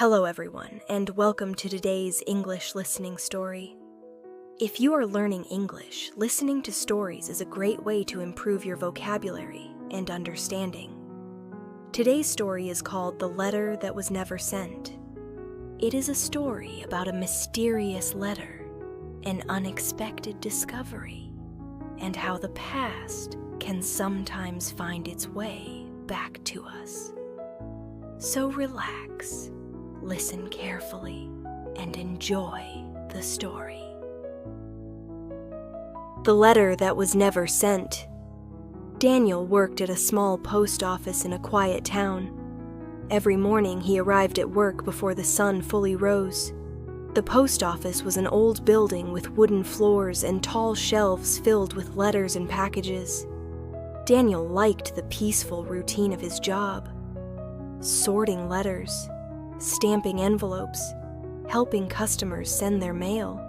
Hello everyone, and welcome to today's English listening story. If you are learning English, listening to stories is a great way to improve your vocabulary and understanding. Today's story is called The Letter That Was Never Sent. It is a story about a mysterious letter, an unexpected discovery, and how the past can sometimes find its way back to us. So relax. Listen carefully and enjoy the story. The Letter That Was Never Sent. Daniel worked at a small post office in a quiet town. Every morning he arrived at work before the sun fully rose. The post office was an old building with wooden floors and tall shelves filled with letters and packages. Daniel liked the peaceful routine of his job. Sorting letters, stamping envelopes, helping customers send their mail.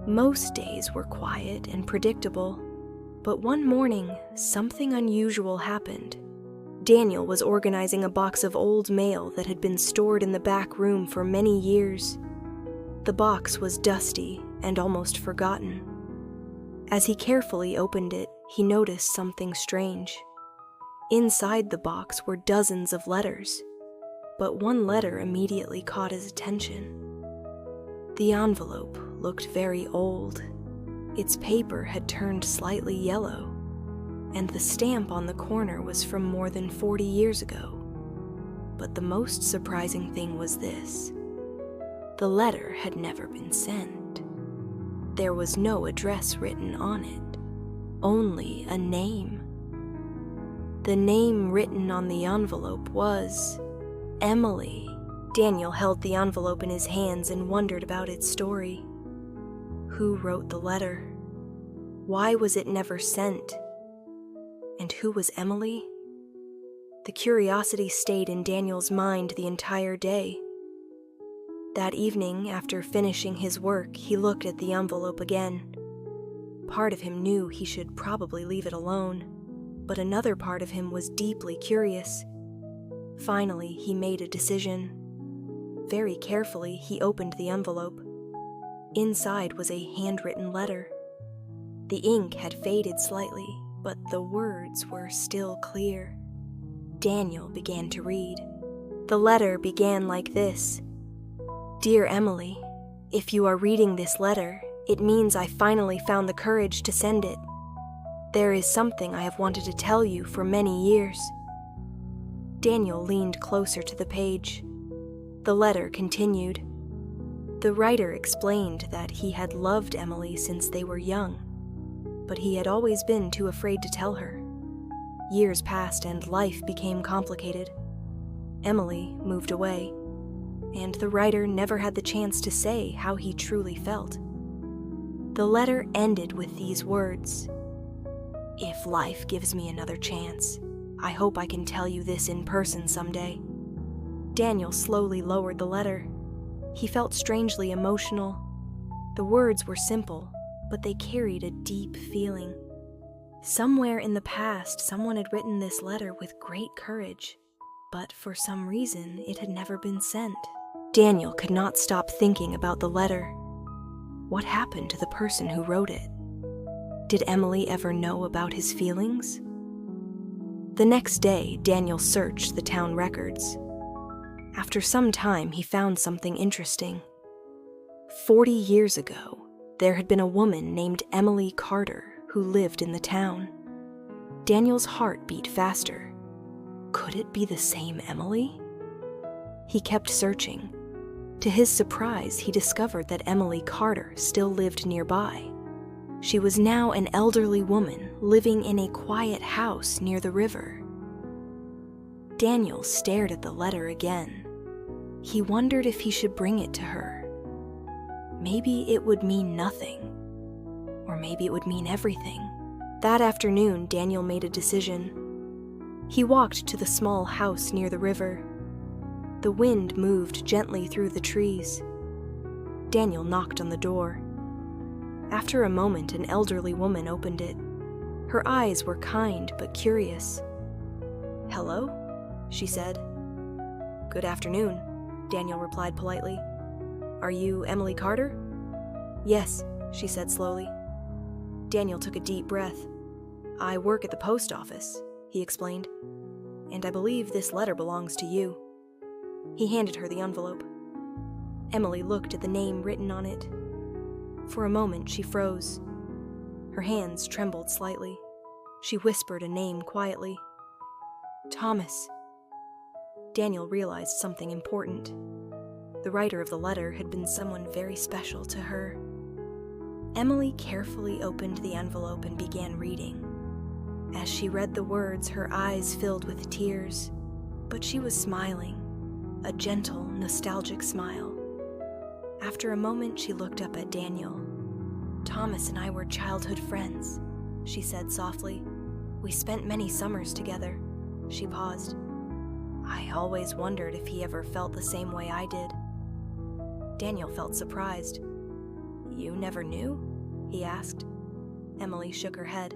Most days were quiet and predictable, but one morning, something unusual happened. Daniel was organizing a box of old mail that had been stored in the back room for many years. The box was dusty and almost forgotten. As he carefully opened it, he noticed something strange. Inside the box were dozens of letters, but one letter immediately caught his attention. The envelope looked very old. Its paper had turned slightly yellow, and the stamp on the corner was from more than 40 years ago. But the most surprising thing was this. The letter had never been sent. There was no address written on it, only a name. The name written on the envelope was Emily. Daniel held the envelope in his hands and wondered about its story. Who wrote the letter? Why was it never sent? And who was Emily? The curiosity stayed in Daniel's mind the entire day. That evening, after finishing his work, he looked at the envelope again. Part of him knew he should probably leave it alone, but another part of him was deeply curious. Finally, he made a decision. Very carefully, he opened the envelope. Inside was a handwritten letter. The ink had faded slightly, but the words were still clear. Daniel began to read. The letter began like this. Dear Emily, if you are reading this letter, it means I finally found the courage to send it. There is something I have wanted to tell you for many years. Daniel leaned closer to the page. The letter continued. The writer explained that he had loved Emily since they were young, but he had always been too afraid to tell her. Years passed and life became complicated. Emily moved away, and the writer never had the chance to say how he truly felt. The letter ended with these words. If life gives me another chance, I hope I can tell you this in person someday. Daniel slowly lowered the letter. He felt strangely emotional. The words were simple, but they carried a deep feeling. Somewhere in the past, someone had written this letter with great courage, but for some reason, it had never been sent. Daniel could not stop thinking about the letter. What happened to the person who wrote it? Did Emily ever know about his feelings? The next day, Daniel searched the town records. After some time, he found something interesting. 40 years ago, there had been a woman named Emily Carter who lived in the town. Daniel's heart beat faster. Could it be the same Emily? He kept searching. To his surprise, he discovered that Emily Carter still lived nearby. She was now an elderly woman living in a quiet house near the river. Daniel stared at the letter again. He wondered if he should bring it to her. Maybe it would mean nothing, or maybe it would mean everything. That afternoon, Daniel made a decision. He walked to the small house near the river. The wind moved gently through the trees. Daniel knocked on the door. After a moment, an elderly woman opened it. Her eyes were kind but curious. "Hello?" she said. "Good afternoon." Daniel replied politely. Are you Emily Carter? Yes, she said slowly. Daniel took a deep breath. I work at the post office, he explained, and I believe this letter belongs to you. He handed her the envelope. Emily looked at the name written on it. For a moment, she froze. Her hands trembled slightly. She whispered a name quietly. Thomas. Daniel realized something important. The writer of the letter had been someone very special to her. Emily carefully opened the envelope and began reading. As she read the words, her eyes filled with tears, but she was smiling, a gentle, nostalgic smile. After a moment, she looked up at Daniel. Thomas and I were childhood friends, she said softly. We spent many summers together. She paused. I always wondered if he ever felt the same way I did. Daniel felt surprised. You never knew? He asked. Emily shook her head.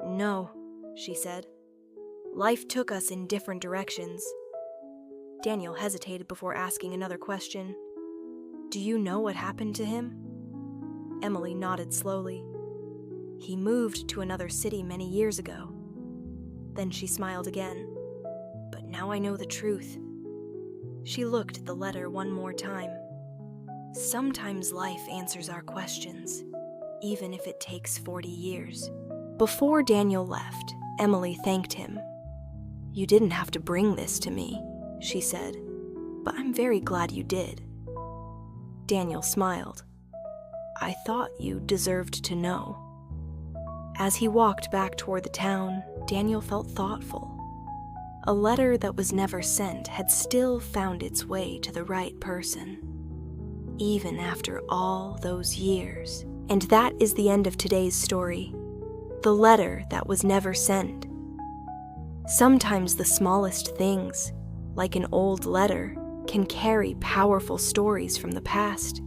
No, she said. Life took us in different directions. Daniel hesitated before asking another question. Do you know what happened to him? Emily nodded slowly. He moved to another city many years ago. Then she smiled again. But now I know the truth. She looked at the letter one more time. Sometimes life answers our questions, even if it takes 40 years. Before Daniel left, Emily thanked him. You didn't have to bring this to me, she said, but I'm very glad you did. Daniel smiled. I thought you deserved to know. As he walked back toward the town, Daniel felt thoughtful. A letter that was never sent had still found its way to the right person, even after all those years. And that is the end of today's story. The letter that was never sent. Sometimes the smallest things, like an old letter, can carry powerful stories from the past.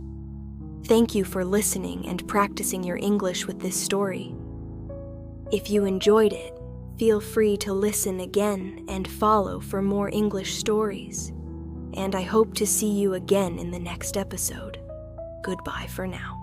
Thank you for listening and practicing your English with this story. If you enjoyed it, feel free to listen again and follow for more English stories. And I hope to see you again in the next episode. Goodbye for now.